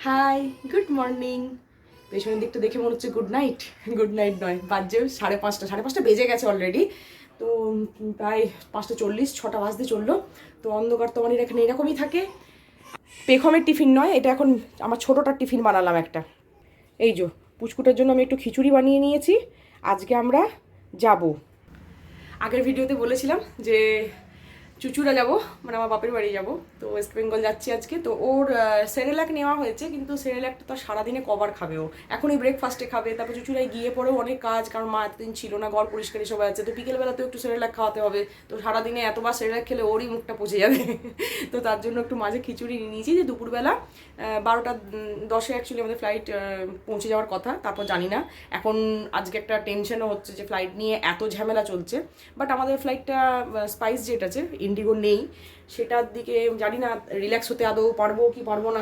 High, good morning. পেছনের দিকটা দেখে মনে হচ্ছে গুড নাইট। গুড নাইট নয়, বাজছে 5:30। 5:30 বেজে গেছে অলরেডি। তো প্রায় 5:40, 6টা বাজতে চললো। তো অন্ধকার তো মানে এখানে এরকমই থাকে। পেখমের টিফিন নয়, এটা এখন আমার ছোটোটার টিফিন বানালাম একটা। এই যে পুচকুটার জন্য আমি একটু খিচুড়ি বানিয়ে নিয়েছি। আজকে আমরা যাব, আগের ভিডিওতে বলেছিলাম যে চুচুড়া যাব, মানে আমার বাপের বাড়ি যাব। তো ওয়েস্ট বেঙ্গল যাচ্ছি আজকে। তো ওর সেরেল্যাক নেওয়া হয়েছে, কিন্তু সেরেল্যাকটা তো সারাদিনে কবার খাবে ও। এখনই ব্রেকফাস্টে খাবে, তারপর চুচুড়ায় গিয়ে পরেও অনেক কাজ, কারণ মা এতদিন ছিল না, ঘর পরিষ্কার সবাই আছে। তো বিকেলবেলা তো একটু সেরেল্যাক খাওয়াতে হবে। তো সারাদিনে এতবার সেরেল্যাক খেলে ওরই মুখটা পচে যাবে। তো তার জন্য একটু মাঝে খিচুড়ি নিয়ে নিয়েছি, যে দুপুরবেলা 12:10 অ্যাকচুয়ালি আমাদের ফ্লাইট পৌঁছে যাওয়ার কথা। তারপর জানি না, এখন আজকে একটা টেনশনও হচ্ছে যে ফ্লাইট নিয়ে এত ঝামেলা চলছে। বাট আমাদের ফ্লাইটটা স্পাইস জেট আছে, ইন্ডিগো নেই। সেটার দিকে জানি না রিল্যাক্স হতে আদৌ পারবো কি পারবো না,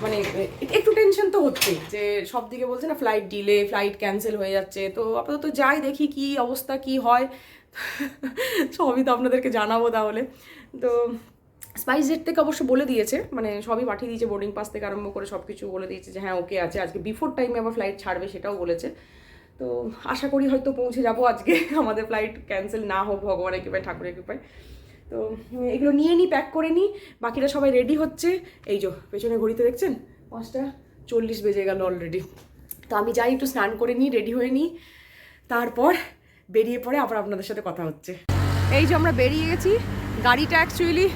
মানে একটু টেনশন তো হচ্ছে যে সব দিকে বলছে না ফ্লাইট ডিলে, ফ্লাইট ক্যান্সেল হয়ে যাচ্ছে। তো আপাতত যাই, দেখি কি অবস্থা কি হয়। সবই তো আপনাদেরকে জানাবো তাহলে। তো স্পাইস জেট থেকে অবশ্য বলে দিয়েছে, মানে সবই পাঠিয়ে দিয়েছে, বোর্ডিং পাস থেকে আরম্ভ করে সব কিছু বলে দিয়েছে যে হ্যাঁ ওকে আছে। আজকে বিফোর টাইমে আবার ফ্লাইট ছাড়বে সেটাও বলেছে। তো আশা করি হয়তো পৌঁছে যাবো আজকে, আমাদের ফ্লাইট ক্যান্সেল না হোক, ভগবানের কৃপায়, ঠাকুরের কৃপায়। তো এগুলো নিয়ে নিই, প্যাক করে নিই। বাকিরা সবাই রেডি হচ্ছে। এই যে পেছনে ঘড়িতে দেখছেন 5:40 বেজে গেল অলরেডি। তো আমি যাই, একটু স্নান করে নিই, রেডি হয়ে নিই, তারপর বেরিয়ে পড়ে আবার আপনাদের সাথে কথা হচ্ছে। এই যে আমরা বেরিয়ে গেছি। গাড়িটা অ্যাকচুয়ালি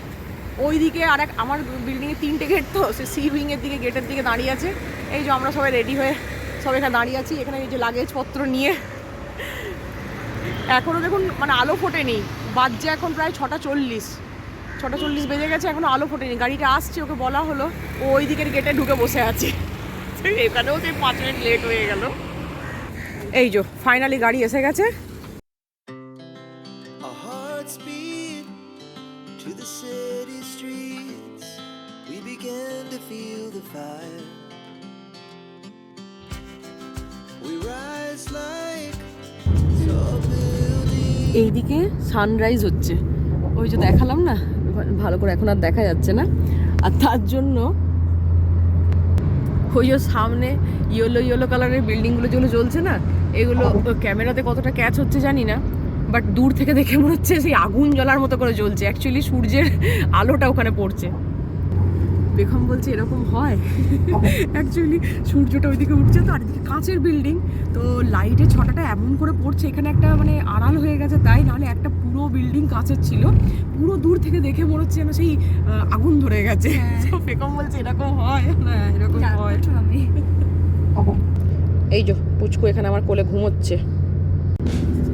ওই দিকে আমার বিল্ডিংয়ে 3টে গেট, তো সে সি উইংয়ের দিকে, গেটের দিকে দাঁড়িয়ে আছে। এই যে আমরা সবাই রেডি হয়ে সবাই এখানে দাঁড়িয়ে আছি। এখানে এই যে লাগেজপত্র নিয়ে, এখনও দেখুন মানে আলো ফোটেনি, বাজছে এখন প্রায় 6:40। 6:40 বেজে গেছে, এখনও আলো ফোটেনি। গাড়িটা আসছে, ওকে বলা হলো, ও ওই দিকের গেটে ঢুকে বসে আছে। এখানেও সেই 5 মিনিট লেট হয়ে গেল। এই যে ফাইনালি গাড়ি এসে গেছে। To the city streets, we began to feel the fire. We rise like tall buildings. এইদিকে সানরাইজ হচ্ছে, ওই যে দেখালাম না, ভালো করে এখন আর দেখা যাচ্ছে না। আর তার জন্য ওই যে সামনে ইয়েলো কালারের বিল্ডিংগুলো যেগুলো জ্বলছে না, এগুলো ক্যামেরাতে কতটা ক্যাচ হচ্ছে জানি না, বাট দূর থেকে দেখে মনে হচ্ছে সেই আগুন জ্বলার মতো করে জ্বলছে। অ্যাকচুয়ালি সূর্যের আলোটা ওখানে পড়ছে। বেগম বলছে এরকম হয়, অ্যাকচুয়ালি সূর্যটা ওইদিকে উঠছে তো, আর এদিকে কাঁচের বিল্ডিং, তো লাইটের ছটাটা এমন করে পড়ছে, এখানে একটা মানে আড়াল হয়ে গেছে তাই, নাহলে একটা পুরো বিল্ডিং কাঁচের ছিল। পুরো দূর থেকে দেখে মনে হচ্ছে যেন সেই আগুন ধরে গেছে। বেগম বলছে এরকম হয় না, এরকম হয়। এই যে পুচকু এখানে আমার কোলে ঘুমোচ্ছে।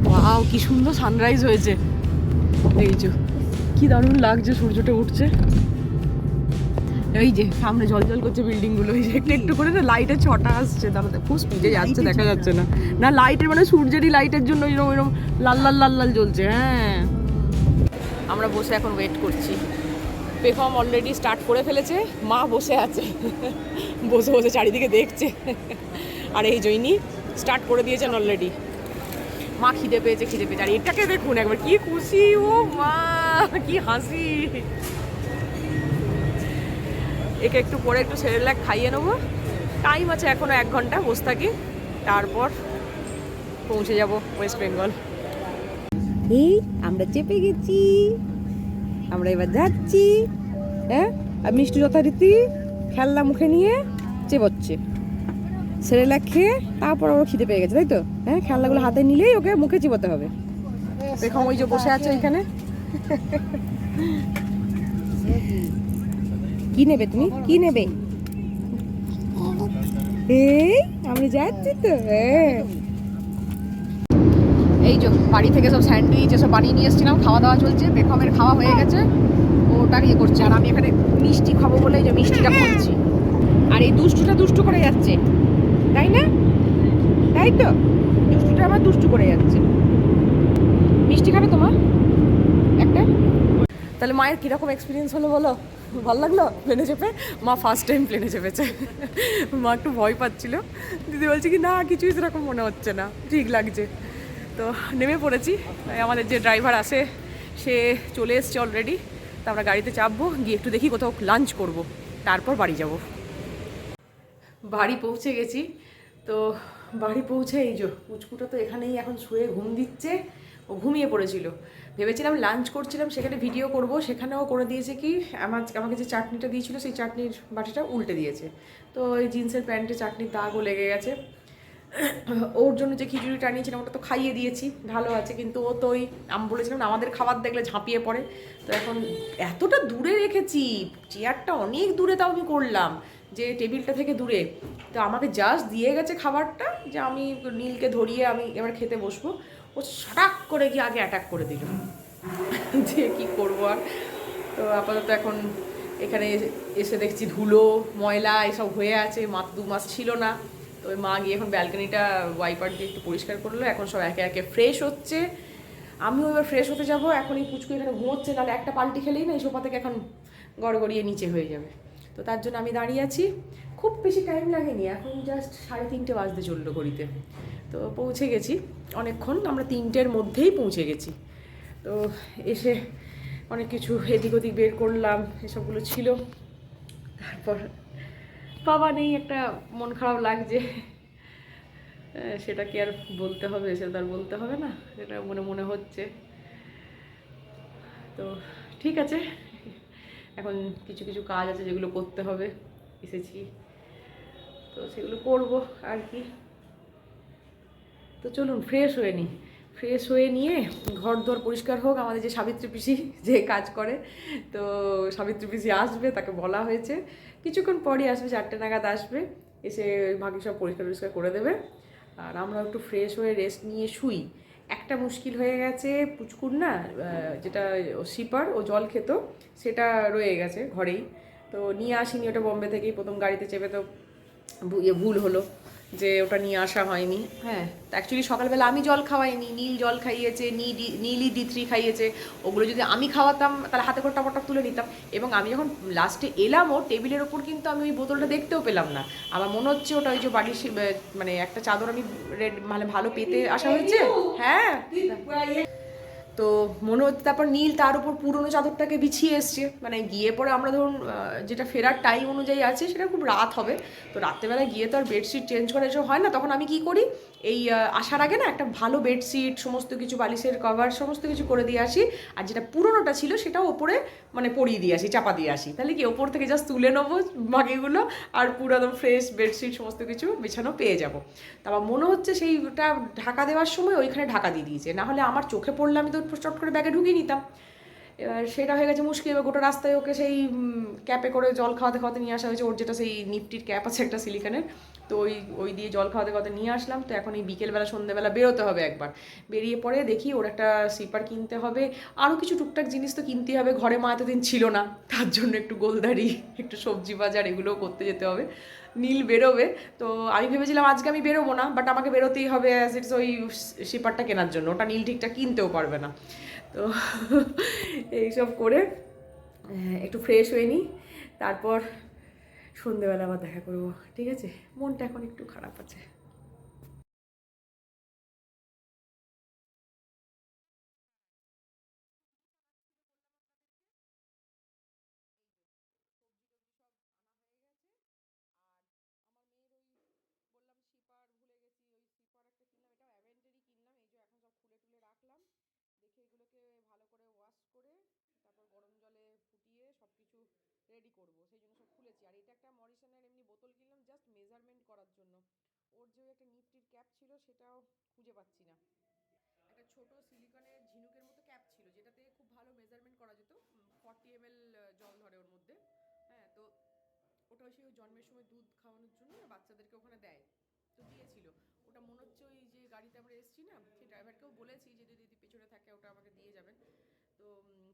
ওয়াও কি সুন্দর সানরাইজ হয়েছে। এই যে কি দারুণ লাগছে, সূর্যটা উঠছে। এই যে সামনে জল করছে বিল্ডিং গুলো, এই যে একটু একটু করে না লাইটের ছটা আসছে, তাহলে খুব স্পিডে যাচ্ছে, দেখা যাচ্ছে না। না লাইটের মানে সূর্যেরই লাইটের জন্য এরকম লাল লাল লাল লাল জ্বলছে। হ্যাঁ, আমরা বসে এখন ওয়েট করছি। পেখম অলরেডি স্টার্ট করে ফেলেছে, মা বসে আছে, বসে বসে চারিদিকে দেখছে। আর এই জন্যই স্টার্ট করে দিয়েছেন অলরেডি। মা খিদে পেয়েছে। আর এটাকে দেখুন একবার, কি খুশি, ও মা কি হাসি। একে একটু পরে একটু সেরেল্যাক খাইয়ে নেবো। টাইম আছে এখনো 1 ঘন্টা, বসে থাকি, তারপর পৌঁছে যাব ওয়েস্ট বেঙ্গল। এই আমরা চেপে গেছি, আমরা এবার যাচ্ছি। হ্যাঁ, আর মিষ্টি যথারীতি খেলনা মুখে নিয়ে চেপচ্ছে। সেরেল্যাক খেয়ে তারপর ওর খিদে পেয়ে গেছে, তাই তো? হ্যাঁ, খেলনাগুলো হাতে নিলেই ওকে মুখে চিবোতে হবে। দেখো ওই যে বসে আছে ওইখানে। কি নেবে তুমি, কি নেবে? এই আমরা যাচ্ছি তো। এই যে বাড়ি থেকে সব স্যান্ডউইচ এসব বানিয়ে নিয়ে এসেছিলাম, খাওয়া দাওয়া চলছে। বেগমের খাওয়া হয়ে গেছে, ওটা ইয়ে করছে, আর আমি এখানে মিষ্টি খাবো বলে এই যে মিষ্টিটা করছি। আর এই দুষ্টু করে যাচ্ছে, তাই না? তাই তো, দুষ্টুটা আমার দুষ্টু করে যাচ্ছে। মিষ্টি খাবে তোমার একটা? তাহলে মায়ের কীরকম এক্সপিরিয়েন্স হলো বলো, ভালো লাগলো প্লেনে চেপে? মা ফার্স্ট টাইম প্লেনে চেপেছে। মা একটু ভয় পাচ্ছিল, দিদি বলছে কি না কিছুই সেরকম মনে হচ্ছে না, ঠিক লাগছে। তো নেমে পড়েছি। আমাদের যে ড্রাইভার আসে সে চলে এসছে অলরেডি। তো আমরা গাড়িতে চাপবো, গিয়ে একটু দেখি কোথাও লাঞ্চ করব, তারপর বাড়ি যাব। বাড়ি পৌঁছে গেছি। তো বাড়ি পৌঁছে এই যে পুচকুটা তো এখানেই এখন শুয়ে ঘুম দিচ্ছে, ও ঘুমিয়ে পড়েছিল। ভেবেছিলাম লাঞ্চ করছিলাম সেখানে ভিডিও করব, সেখানেও করে দিয়েছে কি আমাকে যে চাটনিটা দিয়েছিল সেই চাটনির বাটিটা উল্টে দিয়েছে। তো এই জিন্সের প্যান্টে চাটনির দাগও লেগে গেছে। ওর জন্য যে খিচুড়িটা আনিয়েছিলাম ওটা তো খাইয়ে দিয়েছি, ভালো আছে, কিন্তু ও তো ওই আমি বলেছিলাম না আমাদের খাবার দেখলে ঝাঁপিয়ে পড়ে। তো এখন এতটা দূরে রেখেছি, চেয়ারটা অনেক দূরে, তাও আমি করলাম যে টেবিলটা থেকে দূরে। তো আমাকে জাস্ট দিয়ে গেছে খাবারটা যে আমি নীলকে ধরিয়ে আমি এবার খেতে বসবো, ও সাটাক করে গিয়ে আগে অ্যাটাক করে দিল। যে কী করবো আর। তো আপাতত এখন এখানে এসে দেখছি ধুলো ময়লা এসব হয়ে আছে, 2 মাস ছিল না। তো ওই মা গিয়ে এখন ব্যালকনিটা ওয়াইপার দিয়ে একটু পরিষ্কার করলো, এখন সব একে একে ফ্রেশ হচ্ছে। আমিও এবার ফ্রেশ হতে যাবো, এখন এই পুচকু এখানে ঘুমোচ্ছে, নাহলে একটা পাল্টি খেলেই না এই সোফা থেকে এখন গড়গড়িয়ে নিচে হয়ে যাবে। তো তার জন্য আমি দাঁড়িয়ে আছি, খুব বেশি টাইম লাগেনি, এখন জাস্ট 3:30 বাজতে চললো ঘড়িতে। তো পৌঁছে গেছি অনেকক্ষণ, আমরা 3টের মধ্যেই পৌঁছে গেছি। তো এসে অনেক কিছু এদিক ওদিক বের করলাম, এসবগুলো ছিল। তারপর বাবা নেই, একটা মন খারাপ লাগছে। সেটা কি আর বলতে হবে, সেটা আর বলতে হবে না, সেটা মনে মনে হচ্ছে। তো ঠিক আছে, এখন কিছু কিছু কাজ আছে যেগুলো করতে হবে, এসেছি তো সেগুলো করব আর কি। তো চলুন ফ্রেশ হয়ে নিই, ফ্রেশ হয়ে নিয়ে ঘর দর পরিষ্কার হোক। আমাদের যে সাবিত্রী পিসি যে কাজ করে, তো সাবিত্রী পিসি আসবে, তাকে বলা হয়েছে কিছুক্ষণ পরই আসবে, 4টে নাগাদ আসবে, এসে বাকি সব পরিষ্কার টরিষ্কার করে দেবে। আর আমরা একটু ফ্রেশ হয়ে রেস্ট নিয়ে শুই। একটা মুশকিল হয়ে গেছে, পুচকুর না যেটা শিপার ও জল খেত সেটা রয়ে গেছে ঘরেই, তো নিয়ে আসিনি ওটা বম্বে থেকেই, প্রথম গাড়িতে চেপে তো ভুল হলো যে ওটা নিয়ে আসা হয়নি। হ্যাঁ, তো অ্যাকচুয়ালি সকালবেলা আমি জল খাওয়াইনি, নীল জল খাইয়েছে, নীলই D3 খাইয়েছে। ওগুলো যদি আমি খাওয়াতাম তাহলে হাতে করে টপটপ তুলে নিতাম। এবং আমি যখন লাস্টে এলামও টেবিলের ওপর কিন্তু আমি ওই বোতলটা দেখতেও পেলাম না। আমার মনে হচ্ছে ওটা ওই যে বাড়ির মানে একটা চাদর আমি মানে ভালো পেতে আসা হয়েছে। হ্যাঁ, তো মনে হচ্ছে তারপর নীল তার উপর পুরনো চাদরটাকে বিছিয়ে এসছে, মানে গিয়ে পরে আমরা ধরুন যেটা ফেরার টাইম অনুযায়ী আছে সেটা খুব রাত হবে। তো রাত্রেবেলায় গিয়ে তো আর বেডশিট চেঞ্জ করা এসব হয় না, তখন আমি কি করি এই আসার আগে না একটা ভালো বেডশিট সমস্ত কিছু বালিশের কভার সমস্ত কিছু করে দিয়ে আসি, আর যেটা পুরোনোটা ছিল সেটাও ওপরে মানে পরিয়ে দিয়ে আসি, চাপা দিয়ে আসি, তাহলে কি ওপর থেকে জাস্ট তুলে নেবো বাকিগুলো, আর পুরো একদম ফ্রেশ বেডশিট সমস্ত কিছু বিছানো পেয়ে যাবো। তারপর মনে হচ্ছে সেইটা ঢাকা দেওয়ার সময় ওইখানে ঢাকা দিয়ে দিয়েছে, না হলে আমার চোখে পড়লে আমি তো চট করে ব্যাগে ঢুকিয়ে নিতাম। এবার সেটা হয়ে গেছে মুশকিল। এবার গোটা রাস্তায় ওকে সেই ক্যাপে করে জল খাওয়াতে খাওয়াতে নিয়ে আসা হয়েছে, ওর যেটা সেই নিফটির ক্যাপ আছে একটা সিলিকনের, তো ওই দিয়ে জল খাওয়াতে খাওয়াতে নিয়ে আসলাম। তো এখন এই বিকেলবেলা সন্ধ্যেবেলা বেরোতে হবে একবার, বেরিয়ে পরে দেখি ওর একটা স্লিপার কিনতে হবে, আরও কিছু টুকটাক জিনিস তো কিনতে হবে, ঘরে মা এতদিন ছিল না, তার জন্য একটু গোলদারি একটু সবজি বাজার এগুলোও করতে যেতে হবে। নীল বেরোবে, তো আমি ভেবেছিলাম আজকে আমি বেরোবো না, বাট আমাকে বেরোতেই হবে অ্যাজ ইটস ওই স্লিপারটা কেনার জন্য, ওটা নীল ঠিকঠাক কিনতেও পারবে না। তো এইসব করে একটু ফ্রেশ হয়ে নিই, তারপর সন্ধেবেলা আবার দেখা করবো, ঠিক আছে? মনটা এখন একটু খারাপ আছে। দেখে এগুলোকে ভালো করে ওয়াশ করে তারপর গরম জলে ফুটিয়ে সব কিছু রেডি করব, সেই জন্য সব খুলেছি। আর এটা একটা মরিসনের এমনি বোতল কিনলাম জাস্ট মেজারমেন্ট করার জন্য, ওর যে একটা নিফটির ক্যাপ ছিল সেটাও খুঁজে পাচ্ছি না। একটা ছোট সিলিকনের ঝিনুকের মতো ক্যাপ ছিল যেটাতে খুব ভালো মেজারমেন্ট করা যেত, 40 ml জল ধরে ওর মধ্যে। হ্যাঁ, তো ওটা সেই জন্মের সময় দুধ খাওয়ানোর জন্য বাচ্চাদেরকে ওখানে দেয়, তো দিয়েছিল। ওটা মনে হচ্ছে ওই যে গাড়িতে আমরা এসেছি না, সেই ড্রাইভারকেও বলেছি যে যদি পেছনে থাকে ওটা আমাকে দিয়ে যাবেন, তো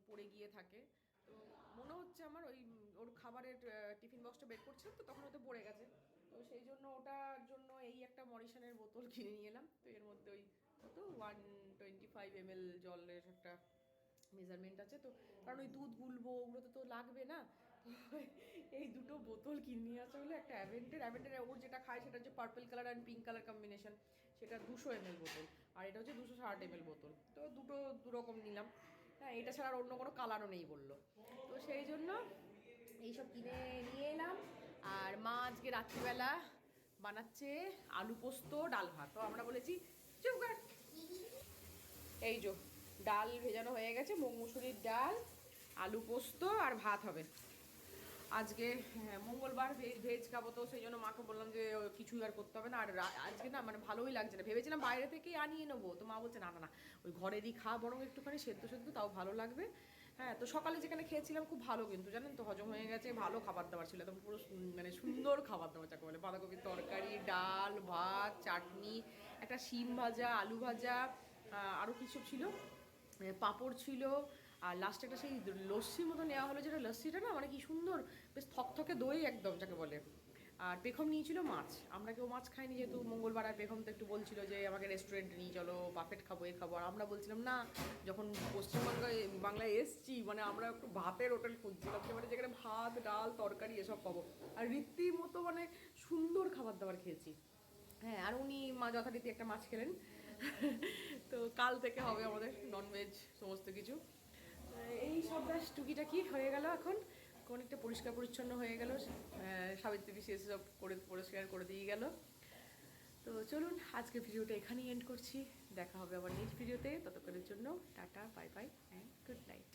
পড়ে গিয়ে থাকে। তো মনে হচ্ছে আমার ওই ওর খাবারের টিফিন বক্সটা বের করছিলাম তো তখন ওতে পড়ে গেছে, তো সেই জন্য ওটার জন্য এই একটা মরিশনের বোতল কিনে নিয়ে এলাম। তো এর মধ্যে ওই কত 125 ml জলের একটা মেজারমেন্ট আছে, তো কারণ ওই দুধ গুলবো ওগুলোতে তো লাগবে না। এই দুটো বোতল কিনে নিয়ে আসা হলো, একটা অ্যাভেন্টের ওর যেটা খায় সেটা হচ্ছে purple colour and pink colour combination, সেটা 200 ml বোতল, আর এটা হচ্ছে 260 ml বোতল, তো দুটো দুরকম নিলাম। হ্যাঁ, এটা ছাড়া আর অন্য কোনো কালারও নেই বললো, তো সেই জন্য এইসব কিনে নিয়ে এলাম। আর মা আজকে রাত্রিবেলা বানাচ্ছে আলু পোস্ত ডাল ভাত। তো আমরা বলেছি চুপ কর। এই যে ডাল ভেজানো হয়ে গেছে, মুগ মুসুরির ডাল, আলু পোস্ত আর ভাত হবে আজকে। মঙ্গলবার ভেজ খাবো, তো সেই জন্য মাকে বললাম যে কিছুই আর করতে হবে না। আর আজকে না মানে ভালোই লাগছে না, ভেবেছিলাম বাইরে থেকেই আনিয়ে নেবো, তো মা বলছে না না না ওই ঘরেরই খা, বরং একটুখানি সেদ্ধ সেদ্ধ তাও ভালো লাগবে। হ্যাঁ, তো সকালে যেখানে খেয়েছিলাম খুব ভালো, কিন্তু জানেন তো হজম হয়ে গেছে, ভালো খাবার দাবার ছিল একদম, পুরো মানে সুন্দর খাবার দাবার যাকে বলে। বাঁধাকপির তরকারি, ডাল ভাত, চাটনি, একটা শিম ভাজা, আলু ভাজা, আরও কিছু ছিল, পাঁপড় ছিল, আর লাস্টে একটা সেই লস্যি মতো নেওয়া হলো, যেটা লস্যিটা না মানে কি সুন্দর, বেশ থকথকে দই একদম যাকে বলে। আর পেখম নিয়েছিল মাছ, আমরা কেউ মাছ খাইনি যেহেতু মঙ্গলবার। আর পেখম তো একটু বলছিল যে আমাকে রেস্টুরেন্টে নিয়ে চলো, বাফেট খাবো, এ খাবো। আর আমরা বলছিলাম না, যখন বাংলায় এসছি মানে আমরা একটু ভাতের হোটেল খুঁজছিলাম, মানে যেখানে ভাত ডাল তরকারি এসব পাবো। আর রীতিমতো মানে সুন্দর খাবার দাবার খেয়েছি। হ্যাঁ, আর উনি মা যথারীতি একটা মাছ খেলেন। তো কাল থেকে হবে আমাদের ননভেজ সমস্ত কিছু। এই সব ব্যাস টুকিটাকি হয়ে গেল, এখন অনেকটা পরিষ্কার পরিচ্ছন্ন হয়ে গেল, সাবিত্রী পিসি এসে সব করে পরিষ্কার করে দিয়ে গেল। তো চলুন আজকে ভিডিওটা এখানেই এন্ড করছি, দেখা হবে আবার নেক্সট ভিডিওতে। ততক্ষণের জন্য tata, bye bye and good night.